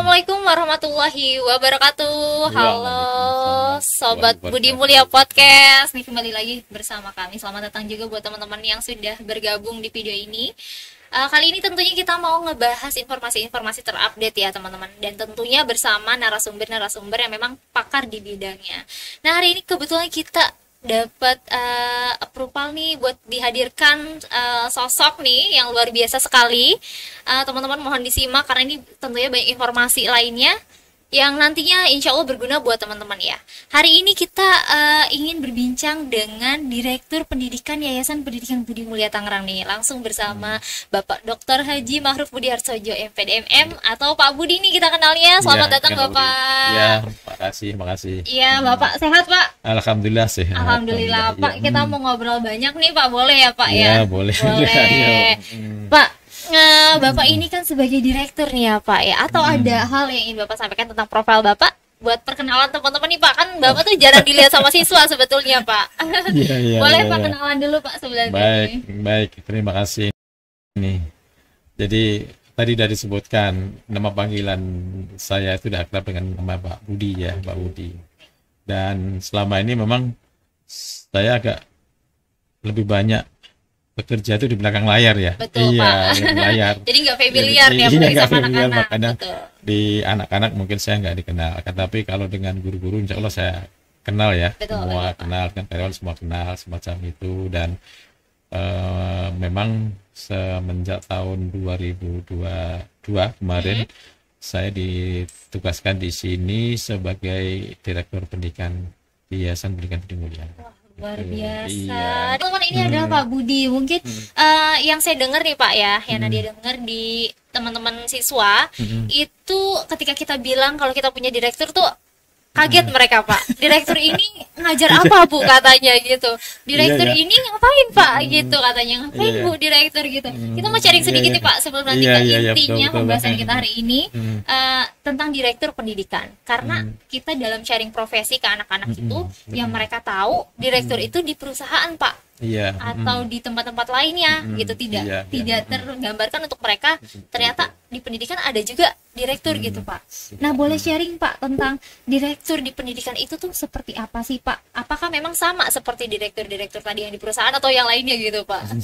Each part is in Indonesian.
Assalamualaikum warahmatullahi wabarakatuh. Halo Sobat Budi Mulia Podcast. Nih kembali lagi bersama kami. Selamat datang juga buat teman-teman yang sudah bergabung di video ini. Kali ini tentunya kita mau ngebahas informasi-informasi terupdate ya teman-teman. Dan tentunya bersama narasumber-narasumber yang memang pakar di bidangnya. Nah hari ini kebetulan kita dapat approval nih buat dihadirkan sosok nih yang luar biasa sekali. Teman-teman mohon disimak karena ini tentunya banyak informasi lainnya yang nantinya insya Allah berguna buat teman-teman ya. Hari ini kita ingin berbincang dengan Direktur Pendidikan Yayasan Pendidikan Budi Mulia Tangerang nih. Langsung bersama Bapak Dr. Haji Mahruf Budi Harsojo MPDMM atau Pak Budi nih kita kenalnya. Selamat datang Bapak. Ya, makasih. Iya, Bapak sehat Pak? Alhamdulillah sehat. Alhamdulillah Pak. Kita mau ngobrol banyak nih Pak, boleh ya Pak ya? Ya, boleh. Pak, Bapak ini kan sebagai direktur nih ya Pak ya, atau ada hal yang ingin Bapak sampaikan tentang profil Bapak buat perkenalan teman-teman nih Pak, kan Bapak tuh jarang dilihat sama siswa sebetulnya Pak. Boleh Pak kenalan dulu Pak sebenarnya. Baik, terima kasih. Nih, jadi tadi sudah disebutkan nama panggilan saya itu sudah akrab dengan nama Pak Budi ya, Pak Budi. Dan selama ini memang saya agak lebih banyak bekerja itu di belakang layar ya. Betul, Pak. Di layar. Jadi nggak familiar ya sama anak-anak. Makanya di anak-anak mungkin saya nggak dikenal. Tapi kalau dengan guru-guru insya Allah saya kenal ya. Semua kenal, kan karyawan semua kenal semacam itu. Dan memang semenjak tahun 2022 kemarin saya ditugaskan di sini sebagai Direktur Pendidikan di Yayasan Pendidikan Budi Mulia. Luar biasa. Teman-teman ini adalah Pak Budi. Mungkin yang saya dengar nih Pak ya, yang Nadia dengar di teman-teman siswa itu ketika kita bilang kalau kita punya direktur tuh kaget mereka Pak. Direktur ini ngajar apa Bu katanya gitu. Direktur ini ngapain Pak gitu katanya. Ngapain Bu direktur gitu. Kita mau sharing sedikit nih Pak sebelum nanti ke intinya pembahasan kita hari ini tentang direktur pendidikan. Karena kita dalam sharing profesi ke anak-anak itu yang mereka tahu direktur itu di perusahaan Pak. Atau di tempat-tempat lainnya gitu, tidak tergambarkan untuk mereka ternyata di pendidikan ada juga direktur gitu Pak. Nah boleh sharing Pak tentang direktur di pendidikan itu tuh seperti apa sih Pak? Apakah memang sama seperti direktur-direktur tadi yang di perusahaan atau yang lainnya gitu Pak?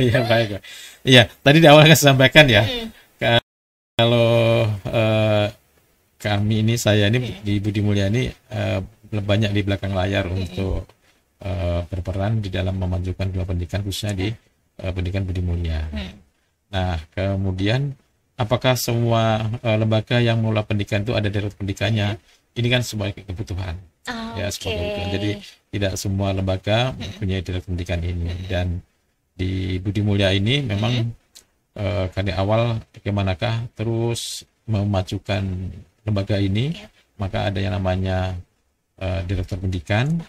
Iya baik. Iya tadi di awal saya sampaikan ya kalau kami ini saya ini di Budi Mulia ini banyak di belakang layar untuk berperan di dalam memajukan dunia pendidikan khususnya di pendidikan Budi Mulia. Nah, kemudian apakah semua lembaga yang mengelola pendidikan itu ada direktur pendidikannya? Ini kan sebagai kebutuhan. Sebagai kebutuhan. Jadi tidak semua lembaga mempunyai direktur pendidikan ini. Dan di Budi Mulia ini memang dari awal bagaimanakah terus memajukan lembaga ini, maka ada yang namanya direktur pendidikan.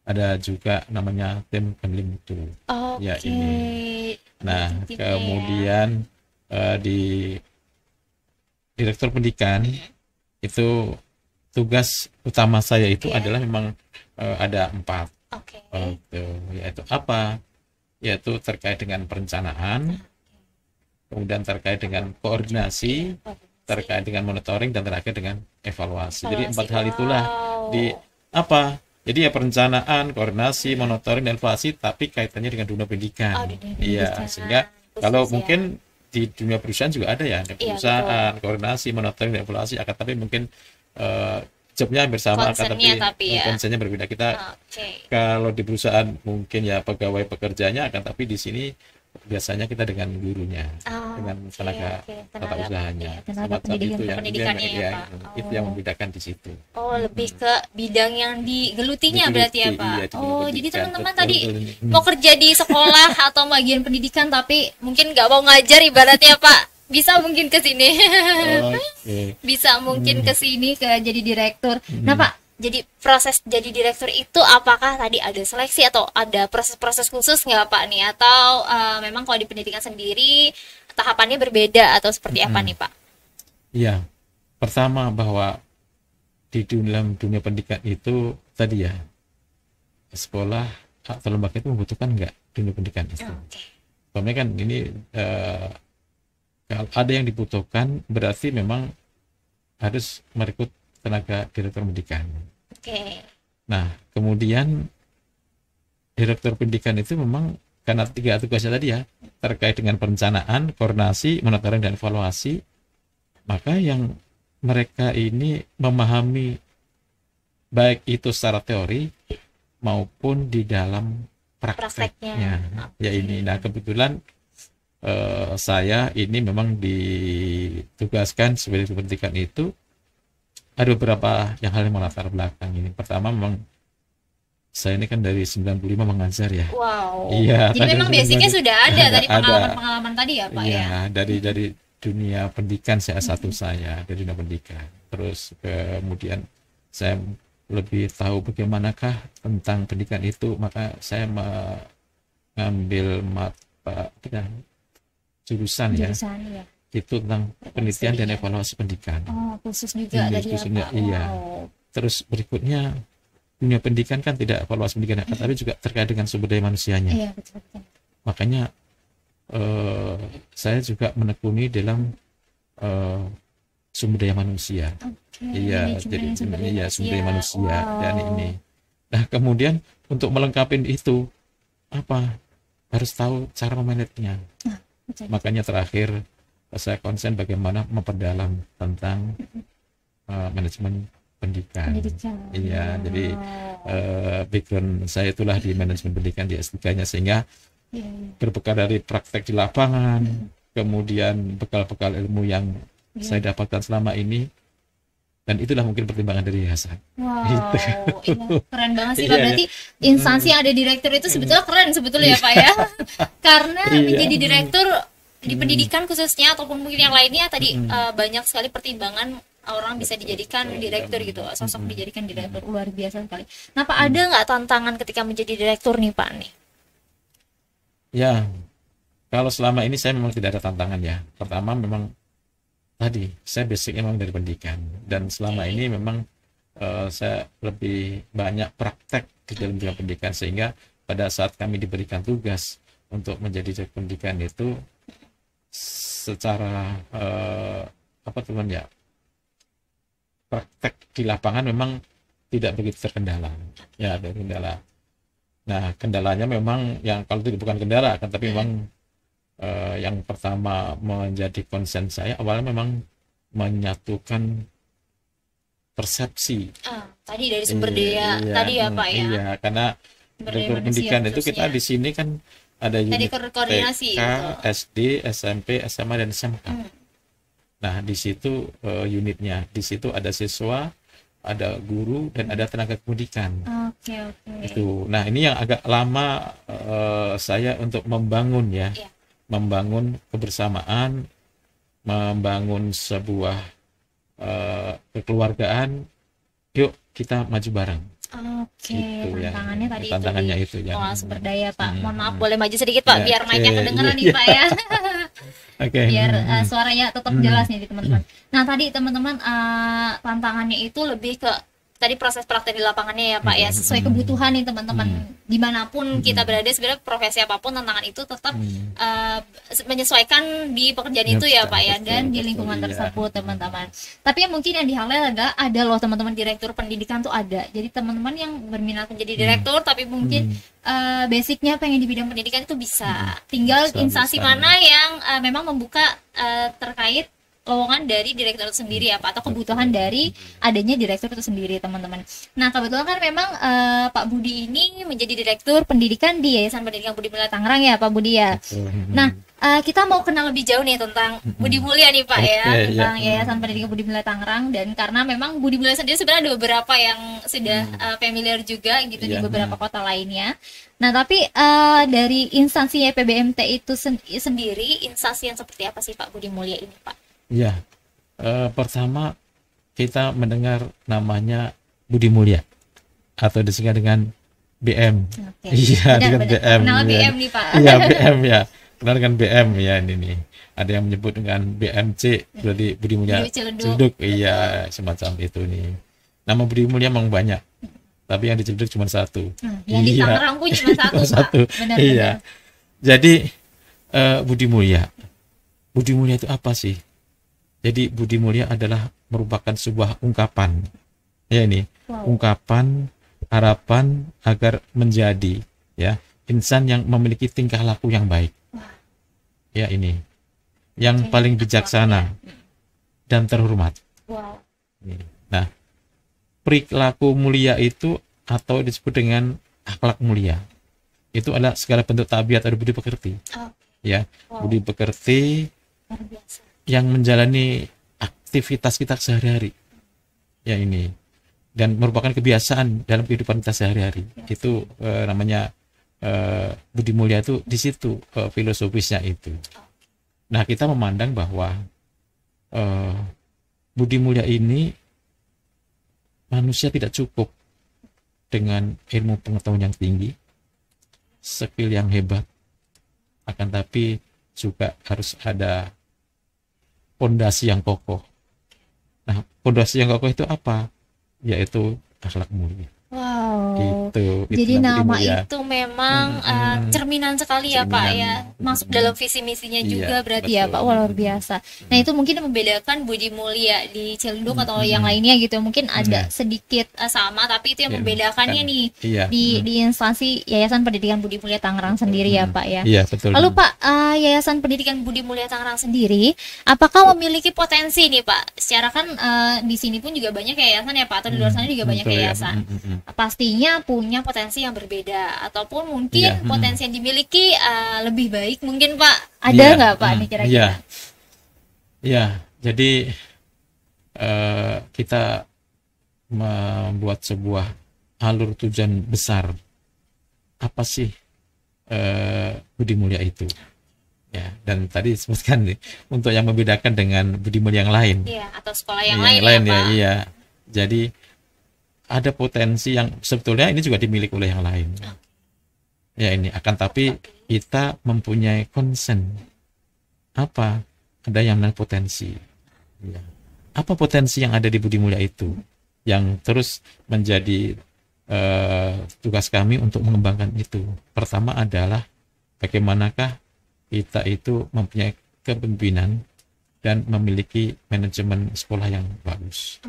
Ada juga namanya tim penlimtu. Ya ini. Nah, kemudian di direktur pendidikan itu tugas utama saya itu adalah memang ada 4. Yaitu apa? Yaitu terkait dengan perencanaan, kemudian terkait dengan koordinasi, terkait dengan monitoring, dan terakhir dengan evaluasi. Jadi 4 hal itulah di apa? Jadi ya perencanaan, koordinasi, monitoring, dan evaluasi, tapi kaitannya dengan dunia pendidikan. Sehingga kalau mungkin di dunia perusahaan juga ada ya, ada perusahaan, koordinasi, monitoring, dan evaluasi, akan tapi mungkin jobnya bersama, akan tapi konsepnya berbeda. Kita kalau di perusahaan mungkin ya pegawai pekerjanya, akan tapi di sini biasanya kita dengan gurunya, dengan tenaga tata usahanya, itu yang membedakan di situ. Lebih ke bidang yang digelutinya berarti ya Pak. Jadi teman-teman tadi mau kerja di sekolah atau bagian pendidikan tapi mungkin nggak mau ngajar ibaratnya Pak, bisa mungkin ke sini, bisa mungkin ke sini ke jadi direktur. Nah Pak, jadi proses jadi direktur itu apakah tadi ada seleksi atau ada proses-proses khusus nggak Pak nih? Atau memang kalau di pendidikan sendiri tahapannya berbeda atau seperti apa nih Pak? Iya, pertama bahwa di dalam dunia pendidikan itu tadi ya, sekolah atau lembaga itu membutuhkan nggak dunia pendidikan itu? Soalnya kan ini kalau ada yang dibutuhkan berarti memang harus merekrut tenaga direktur pendidikan. Oke. Nah, kemudian direktur pendidikan itu memang karena 3 tugasnya tadi ya, terkait dengan perencanaan, koordinasi, monitoring, dan evaluasi, maka yang mereka ini memahami baik itu secara teori maupun di dalam prakteknya. Ya ini. Nah, kebetulan saya ini memang ditugaskan sebagai direktur pendidikan itu ada beberapa hal yang melatar belakang ini. Pertama, memang saya ini kan dari 95 mengajar ya. Wow. Iya. Jadi memang basicnya sudah ada dari pengalaman-pengalaman tadi ya Pak ya? Iya, dari dunia pendidikan saya S1 saya dari dunia pendidikan. Terus kemudian saya lebih tahu bagaimanakah tentang pendidikan itu, maka saya mengambil jurusan ya. Itu tentang penelitian dan evaluasi pendidikan. Oh, khusus juga dari khususnya, iya. Wow. Terus berikutnya dunia pendidikan kan tidak evaluasi pendidikan, tapi juga terkait dengan sumber daya manusianya. Iya, betul. Makanya saya juga menekuni dalam sumber daya manusia. Iya, jadi sumber daya manusia. Dan ini. Nah, kemudian untuk melengkapi itu apa? Harus tahu cara memanajenya. Makanya terakhir saya konsen bagaimana memperdalam tentang manajemen pendidikan. Iya, jadi background saya itulah di manajemen pendidikan di S3-nya, sehingga berbekal dari praktek di lapangan, kemudian bekal-bekal ilmu yang saya dapatkan selama ini, dan itulah mungkin pertimbangan dari Hasan. Wow, gitu. Iya, keren banget sih Pak. Berarti instansi yang ada direktur itu sebetulnya keren sebetulnya ya Pak ya. Karena menjadi direktur di pendidikan khususnya ataupun mungkin yang lainnya tadi banyak sekali pertimbangan orang bisa dijadikan direktur gitu, sosok dijadikan direktur, luar biasa sekali. Nah Pak, ada nggak tantangan ketika menjadi direktur nih Pak nih? Ya, kalau selama ini saya memang tidak ada tantangan ya. Pertama memang tadi saya basicnya memang dari pendidikan, dan selama ini memang saya lebih banyak praktek di dalam dunia pendidikan, sehingga pada saat kami diberikan tugas untuk menjadi direktur pendidikan itu secara praktek di lapangan memang tidak begitu terkendala. Ya, ada kendala. Nah, kendalanya memang yang kalau itu bukan kendala kan, tapi memang yang pertama menjadi konsen saya awalnya memang menyatukan persepsi. Tadi dari sumber daya tadi ya Pak ya. Iya, karena direktur pendidikan itu kita di sini kan ada unit koordinasi TK, SD, SMP, SMA, dan SMK. Nah, di situ unitnya, di situ ada siswa, ada guru, dan ada tenaga pendidikan. Oke. Itu. Nah, ini yang agak lama saya untuk membangun ya, membangun kebersamaan, membangun sebuah kekeluargaan. Yuk kita maju bareng. Oke, gitu, tantangannya ya. Tadi tantangannya itu ya. Sumber daya Pak. Mohon maaf boleh maju sedikit Pak biar mic-nya kedengeran nih Pak ya. Biar suaranya tetap jelas nih teman-teman. Nah, tadi teman-teman tantangannya itu lebih ke tadi proses praktek di lapangannya ya Pak ya, sesuai kebutuhan nih teman-teman. Dimanapun kita berada, sebenarnya profesi apapun tantangan itu tetap menyesuaikan di pekerjaan itu ya Pak ya, dan di lingkungan tersebut teman-teman. Tapi yang mungkin yang di highlight adalah ada loh teman-teman direktur pendidikan tuh ada. Jadi teman-teman yang berminat menjadi direktur tapi mungkin basicnya pengen di bidang pendidikan itu bisa. Tinggal instansi mana yang memang membuka terkait lowongan dari direktur itu sendiri ya Pak, atau kebutuhan dari adanya direktur itu sendiri teman-teman. Nah, kebetulan kan memang Pak Budi ini menjadi direktur pendidikan di Yayasan Pendidikan Budi Mulya Tangerang ya Pak Budi ya. Nah, kita mau kenal lebih jauh nih tentang Budi Mulya nih Pak ya, tentang Yayasan Pendidikan Budi Mulya Tangerang, dan karena memang Budi Mulya sendiri sebenarnya ada beberapa yang sudah familiar juga gitu di beberapa kota lainnya. Nah, tapi dari instansi PBMT itu sendiri, instansi yang seperti apa sih Pak Budi Mulya ini Pak? Ya, pertama kita mendengar namanya Budi Mulya atau disingkat dengan BM. Iya, dengan BM. Kenal BM nih Pak. Iya, BM ya. Kenal dengan BM ya ini nih. Ada yang menyebut dengan BMC, berarti Budi Mulya Ciledug. Iya, semacam itu nih. Nama Budi Mulya memang banyak, tapi yang di Ciledug cuma satu. Yang di Tangerang pun cuma satu, Pak. Benar, iya. Jadi Budi Mulya. Budi Mulya itu apa sih? Jadi budi mulia adalah merupakan sebuah ungkapan, ya ini, ungkapan harapan agar menjadi ya insan yang memiliki tingkah laku yang baik. Ya ini, yang paling bijaksana dan terhormat. Nah, perilaku mulia itu atau disebut dengan akhlak mulia. Itu adalah segala bentuk tabiat atau budi pekerti. Ya, budi pekerti yang menjalani aktivitas kita sehari-hari. Ya ini, dan merupakan kebiasaan dalam kehidupan kita sehari-hari. Itu namanya budi mulia itu di situ filosofisnya itu. Nah, kita memandang bahwa budi mulia ini manusia tidak cukup dengan ilmu pengetahuan yang tinggi, skill yang hebat, akan tapi juga harus ada pondasi yang kokoh. Nah, pondasi yang kokoh itu apa? Yaitu akhlak mulia. Gitu. Jadi nama itu memang cerminan sekali ya Pak ya, masuk dalam visi misinya juga berarti ya Pak. Wah, luar biasa. Nah, itu mungkin membedakan budi mulia di Cilduk atau yang lainnya gitu. Mungkin ada sedikit sama, tapi itu yang membedakannya nih di instansi Yayasan Pendidikan Budi Mulia Tangerang sendiri ya Pak ya. Iya, betul. Lalu Pak, Yayasan Pendidikan Budi Mulia Tangerang sendiri apakah memiliki potensi nih Pak? Secara kan di sini pun juga banyak yayasan ya Pak, atau di luar sana juga banyak yayasan. Pastinya punya potensi yang berbeda, ataupun mungkin potensi yang dimiliki lebih baik mungkin Pak. Ada nggak Pak nih kira-kira? Ya, jadi kita membuat sebuah alur tujuan besar. Apa sih budi mulia itu? Ya, dan tadi disebutkan nih untuk yang membedakan dengan budi mulia yang lain. Iya, atau sekolah yang lain ya Pak. Iya. Jadi ada potensi yang sebetulnya ini juga dimiliki oleh yang lain. Ya ini, akan tapi kita mempunyai concern. Apa? Ada yang namanya potensi. Ya. Apa potensi yang ada di budi mulia itu? Yang terus menjadi tugas kami untuk mengembangkan itu. Pertama adalah bagaimanakah kita itu mempunyai kepemimpinan dan memiliki manajemen sekolah yang bagus.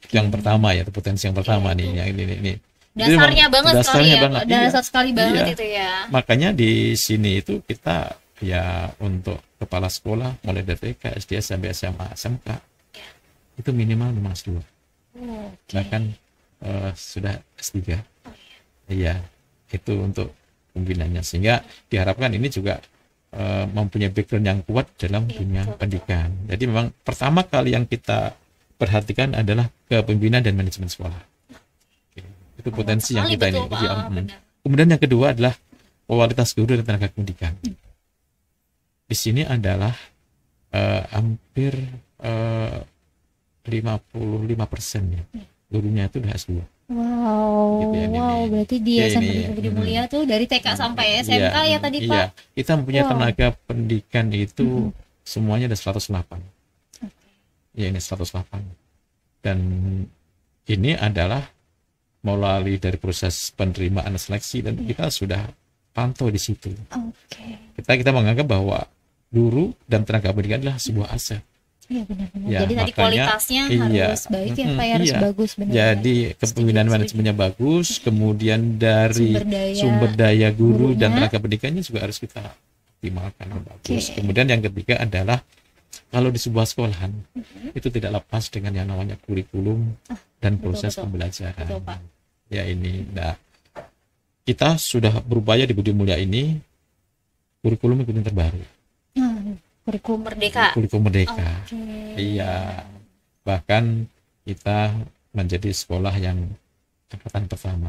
Yang pertama ya, potensi yang pertama nih, yang ini. Dasarnya banget sekali ya, dasar sekali banget itu ya. Makanya di sini itu kita ya untuk kepala sekolah mulai dari TK, SD, sampai SMA, SMK itu minimal memang S2. Bahkan sudah S3. Iya, itu untuk pembinaannya, sehingga diharapkan ini juga mempunyai background yang kuat dalam dunia pendidikan. Jadi memang pertama kali yang kita perhatikan adalah kepemimpinan dan manajemen sekolah. Itu potensi yang kita ini. Kemudian yang kedua adalah kualitas guru dan tenaga pendidikan. Di sini adalah hampir 55% ya. Gurunya itu udah S2. Wow, gitu ya, berarti di Yayasan Pendidikan Budi Mulia tuh dari TK sampai SMK ya tadi Pak. Kita mempunyai tenaga pendidikan itu semuanya ada 108. Ya, ini 108. Dan ini adalah melalui dari proses penerimaan seleksi, dan kita sudah pantau di situ. Kita menganggap bahwa guru dan tenaga pendidikan adalah sebuah aset. Iya, benar-benar. Jadi tadi kualitasnya harus baik ya Pak, harus bagus benar. Jadi kepemimpinan manajemennya bagus, kemudian dari sumber daya guru dan tenaga pendidikannya juga harus kita optimalkan bagus. Kemudian yang ketiga adalah kalau di sebuah sekolahan itu tidak lepas dengan yang namanya kurikulum dan proses pembelajaran. Ya ini, nah kita sudah berupaya di Budi Mulia ini kurikulum ikutin terbaru. Kurikulum Merdeka. Kurikulum Merdeka. Iya. Bahkan kita menjadi sekolah yang angkatan pertama.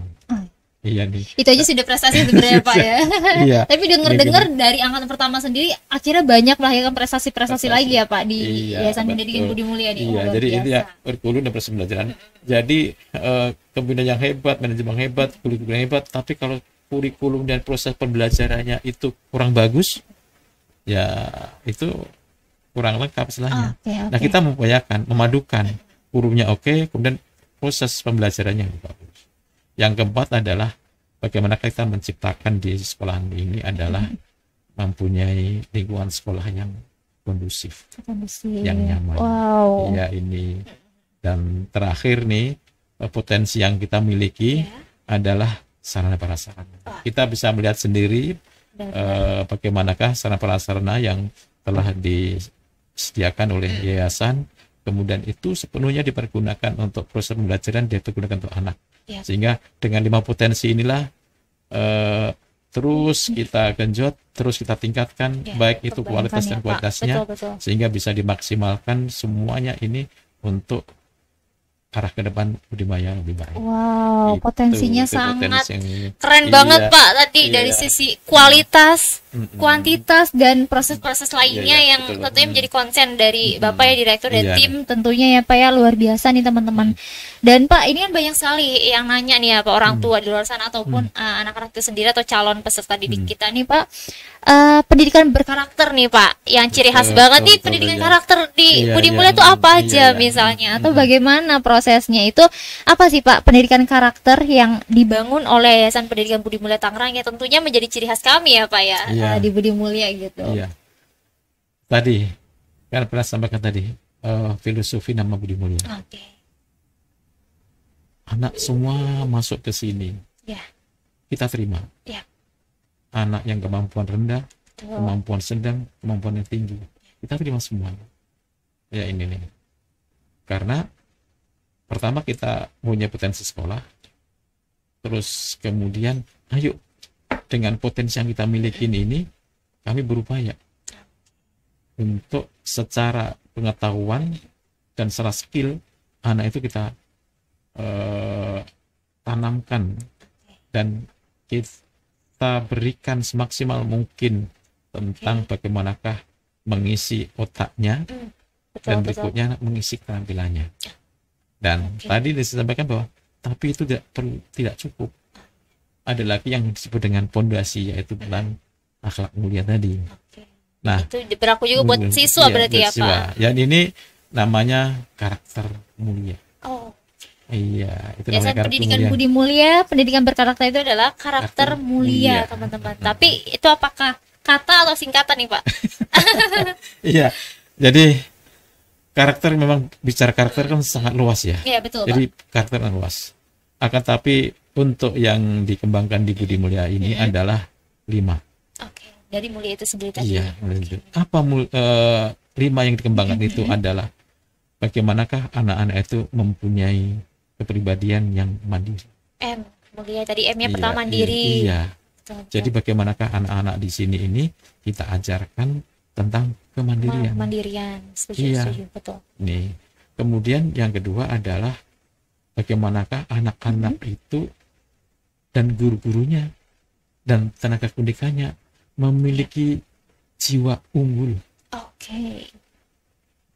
Iya nih. Itu aja sudah prestasi sebenarnya Pak ya. Iya. Tapi dengar-dengar dari angkatan pertama sendiri akhirnya banyak melahirkan prestasi-prestasi lagi ya Pak di Yayasan Pendidikan Budi Mulia di. Iya, jadi itu ya kurikulum dan proses pembelajaran. Jadi kepemimpinan yang hebat, manajemen yang hebat, kurikulum yang hebat, tapi kalau kurikulum dan proses pembelajarannya itu kurang bagus, ya itu kurang lengkap istilahnya. Nah, kita mengupayakan memadukan kurikulumnya kemudian proses pembelajarannya yang bagus. Yang keempat adalah bagaimana kita menciptakan di sekolah ini adalah mempunyai lingkungan sekolah yang kondusif, Kondusif. yang nyaman. Wow. Ya ini. Dan terakhir nih, potensi yang kita miliki adalah sarana prasarana. Kita bisa melihat sendiri bagaimanakah sarana prasarana yang telah disediakan oleh yayasan, kemudian itu sepenuhnya dipergunakan untuk proses pembelajaran, dipergunakan untuk anak. Sehingga dengan 5 potensi inilah terus kita genjot, terus kita tingkatkan, baik itu kualitas dan kualitasnya, sehingga bisa dimaksimalkan semuanya ini untuk arah ke depan budimaya lebih baik. Wow, Itu, potensinya itu sangat potensi keren banget Pak tadi dari sisi kualitas, kuantitas dan proses-proses lainnya yang betul. tentunya menjadi konsen dari Bapak ya Direktur dan tim tentunya ya Pak ya, luar biasa nih teman-teman. Dan Pak ini kan banyak sekali yang nanya nih ya Pak, orang tua di luar sana ataupun anak-anak itu sendiri atau calon peserta didik kita nih Pak, pendidikan berkarakter nih Pak, yang ciri khas banget nih pendidikan karakter di Budi Mulia itu apa aja misalnya, atau bagaimana prosesnya itu, apa sih Pak pendidikan karakter yang dibangun oleh Yayasan Pendidikan Budi Mulia Tangerang ya, tentunya menjadi ciri khas kami ya Pak ya, di Budi Mulia gitu. Tadi kan pernah sampaikan tadi filosofi nama Budi Mulia. Anak semua masuk ke sini, kita terima. Anak yang kemampuan rendah, kemampuan sedang, kemampuan yang tinggi, kita terima semua. Ya ini nih. Karena pertama kita punya potensi sekolah, terus kemudian ayo dengan potensi yang kita miliki ini kami berupaya untuk secara pengetahuan dan secara skill anak itu kita tanamkan dan kita berikan semaksimal mungkin tentang bagaimanakah mengisi otaknya dan berikutnya mengisi keterampilannya. Dan tadi disampaikan bahwa tapi itu tidak cukup. Ada lagi yang disebut dengan pondasi, yaitu dalam akhlak mulia tadi. Nah, itu berlaku juga buat siswa berarti ya Pak. Yang ini namanya karakter mulia. Iya, itu namanya pendidikan Budi Mulia, pendidikan berkarakter itu adalah karakter mulia, teman-teman. Tapi itu apakah kata atau singkatan nih Pak? Iya, jadi karakter memang bicara karakter kan sangat luas ya. Iya betul. Jadi Pak, karakter kan luas. Akan tapi untuk yang dikembangkan di Budi Mulia ini adalah 5. Dari mulia itu sendiri tadi. Iya. Apa 5 yang dikembangkan itu adalah bagaimanakah anak-anak itu mempunyai kepribadian yang mandiri. Mulia tadi M-nya pertama mandiri. Iya. Jadi bagaimanakah anak-anak di sini ini kita ajarkan tentang kemandirian. Setuju, betul. Nih. Kemudian yang kedua adalah bagaimanakah anak-anak itu dan guru-gurunya dan tenaga pendidikannya memiliki jiwa unggul.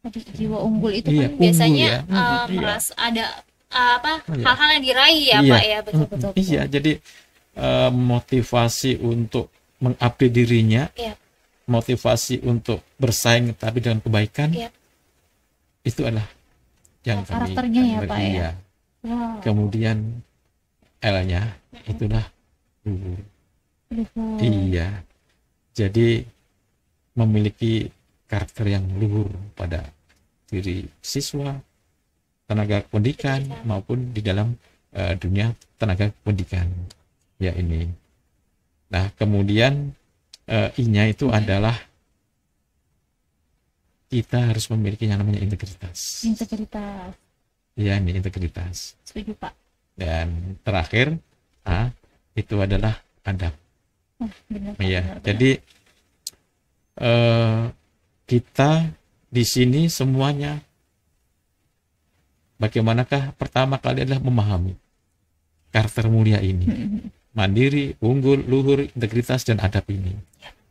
Jadi jiwa unggul itu kan biasanya merasa ada hal-hal yang diraih ya Pak ya, betul-betul. Iya, jadi motivasi untuk mengupdate dirinya, motivasi untuk bersaing tapi dengan kebaikan, itu adalah yang karakternya ya Pak ya. Kemudian L-nya itulah luhur. Iya, jadi memiliki karakter yang luhur pada diri siswa, tenaga pendidikan maupun di dalam dunia tenaga pendidikan. Ya ini. Nah, kemudian I-nya itu adalah kita harus memiliki yang namanya integritas. Ya, ini integritas. Setuju Pak. Dan terakhir A itu adalah adab. Benar. Jadi kita di sini semuanya bagaimanakah pertama kali adalah memahami karakter mulia ini, mandiri, unggul, luhur, integritas dan adab ini.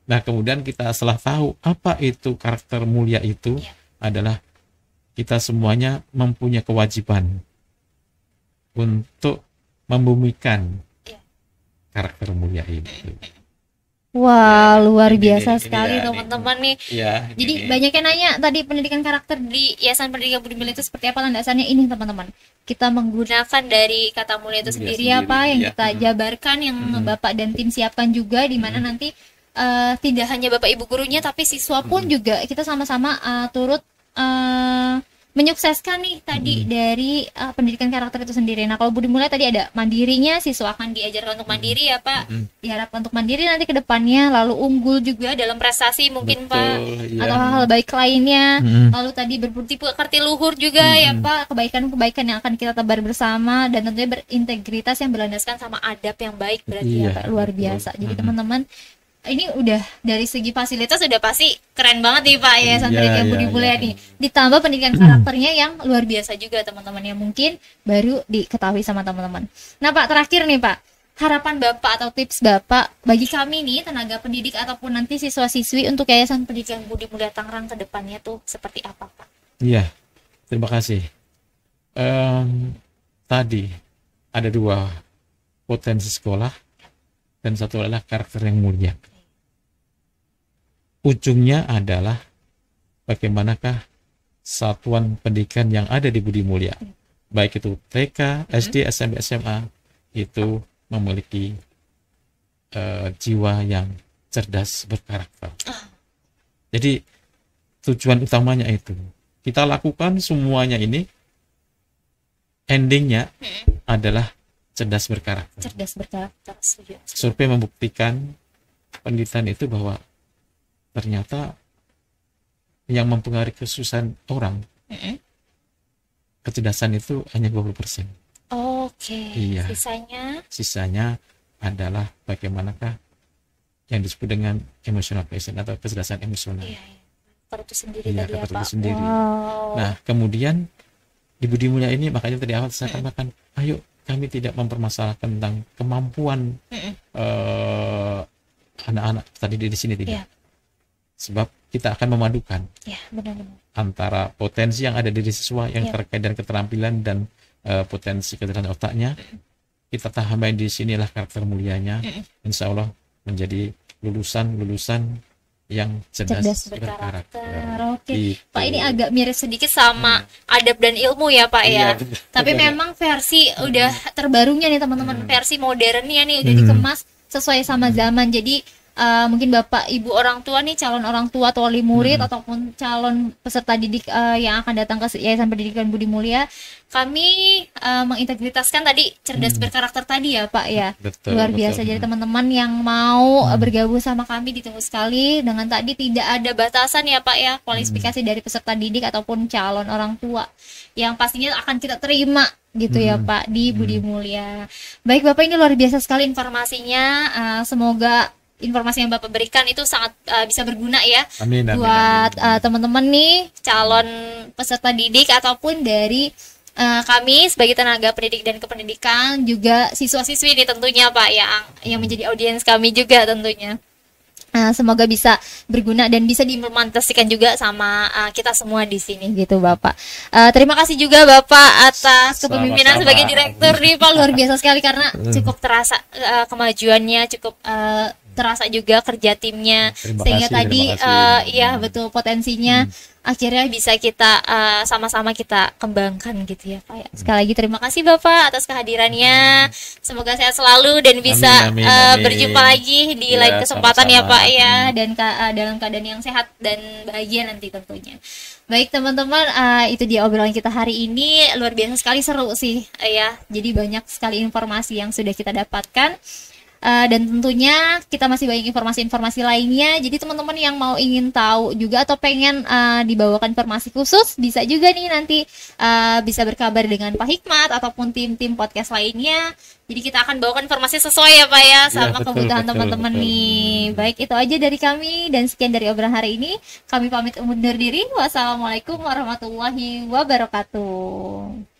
Nah, kemudian kita setelah tahu apa itu karakter mulia itu adalah kita semuanya mempunyai kewajiban untuk membumikan karakter mulia ini. Wah, luar biasa sekali teman-teman nih. Ya, jadi banyak yang nanya tadi pendidikan karakter di Yayasan Pendidikan Budi Mulia itu seperti apa landasannya. Ini teman-teman, kita menggunakan dari kata mulia itu sendiri apa yang kita jabarkan, yang Bapak dan tim siapkan juga, di mana nanti tidak hanya Bapak Ibu gurunya tapi siswa pun juga kita sama-sama turut menyukseskan nih tadi dari pendidikan karakter itu sendiri. Nah, kalau Budi Mulia tadi ada mandirinya, siswa akan diajarkan untuk mandiri ya Pak. Diharapkan untuk mandiri nanti ke depannya, lalu unggul juga dalam prestasi mungkin Pak, atau hal-hal baik lainnya. Lalu tadi berbukti pekerti luhur juga ya Pak, kebaikan-kebaikan yang akan kita tebar bersama, dan tentunya berintegritas yang berlandaskan sama adab yang baik berarti ya Pak, luar biasa. Jadi teman-teman, ini udah dari segi fasilitas udah pasti keren banget nih Pak ya, Pendidikan Budi Mulia nih. Ditambah pendidikan karakternya yang luar biasa juga teman-teman, yang mungkin baru diketahui sama teman-teman. Nah Pak, terakhir nih Pak, harapan Bapak atau tips Bapak bagi kami nih tenaga pendidik ataupun nanti siswa-siswi untuk Yayasan Pendidikan Budi Mulia Tangerang ke depannya tuh seperti apa Pak? Iya, terima kasih. Tadi ada 2 potensi sekolah dan satu adalah karakter yang mulia. Ujungnya adalah bagaimanakah satuan pendidikan yang ada di Budi Mulia, baik itu TK, SD, SMP, SMA, itu memiliki jiwa yang cerdas berkarakter. Jadi tujuan utamanya itu kita lakukan semuanya ini, endingnya adalah cerdas berkarakter. Cerdas berkarakter. Survei membuktikan penelitian itu bahwa ternyata yang mempengaruhi kesusahan orang, kecerdasan itu hanya 20%. Oke. Iya. Sisanya adalah bagaimanakah yang disebut dengan emotional quotient atau kecerdasan emosional. Iya. Itu sendiri iya, tadi ya Pak. Sendiri. Wow. Nah, kemudian di Budi Mulia ini makanya tadi awal saya katakan, ayo kami tidak mempermasalahkan tentang kemampuan anak-anak tadi di sini tidak. Yeah. Sebab kita akan memadukan antara potensi yang ada di siswa yang terkait dengan keterampilan dan potensi kecerdasan otaknya. Kita tambahin di sinilah karakter mulianya. Insya Allah menjadi lulusan yang cerdas berkarakter. Oke. Pak, ini agak mirip sedikit sama adab dan ilmu ya Pak ya. Tapi memang versi udah terbarunya nih teman-teman, versi modernnya nih udah dikemas sesuai sama zaman. Jadi mungkin Bapak Ibu orang tua nih, calon orang tua atau wali murid ataupun calon peserta didik yang akan datang ke Yayasan Pendidikan Budi Mulia, kami mengintegritaskan tadi cerdas berkarakter tadi ya Pak ya. Luar biasa. Jadi teman-teman yang mau bergabung sama kami ditunggu sekali, dengan tadi tidak ada batasan ya Pak ya, kualifikasi dari peserta didik ataupun calon orang tua yang pastinya akan kita terima gitu ya Pak di Budi Mulia. Baik Bapak, ini luar biasa sekali informasinya. Semoga informasi yang Bapak berikan itu sangat bisa berguna ya. Amin, buat teman-teman nih calon peserta didik ataupun dari kami sebagai tenaga pendidik dan kependidikan, juga siswa-siswi ini tentunya Pak yang menjadi audiens kami juga tentunya. Semoga bisa berguna dan bisa diimplementasikan juga sama kita semua di sini gitu Bapak. Terima kasih juga Bapak atas kepemimpinan sebagai direktur nih Pak, luar biasa sekali karena cukup terasa kemajuannya, cukup terasa juga kerja timnya, sehingga tadi ya betul potensinya akhirnya bisa kita sama-sama kita kembangkan gitu ya Pak ya. Sekali lagi terima kasih Bapak atas kehadirannya, semoga sehat selalu dan bisa berjumpa lagi di lain kesempatan sama-sama ya Pak ya, dan dalam keadaan yang sehat dan bahagia nanti tentunya. Baik teman-teman, itu dia obrolan kita hari ini, luar biasa sekali, seru sih ya, jadi banyak sekali informasi yang sudah kita dapatkan. Dan tentunya kita masih banyak informasi-informasi lainnya. Jadi teman-teman yang mau ingin tahu juga atau pengen dibawakan informasi khusus, bisa juga nih nanti bisa berkabar dengan Pak Hikmat ataupun tim-tim podcast lainnya. Jadi kita akan bawakan informasi sesuai ya Pak ya sama kebutuhan teman-teman nih. Baik, itu aja dari kami dan sekian dari obrolan hari ini. Kami pamit undur diri. Wassalamualaikum warahmatullahi wabarakatuh.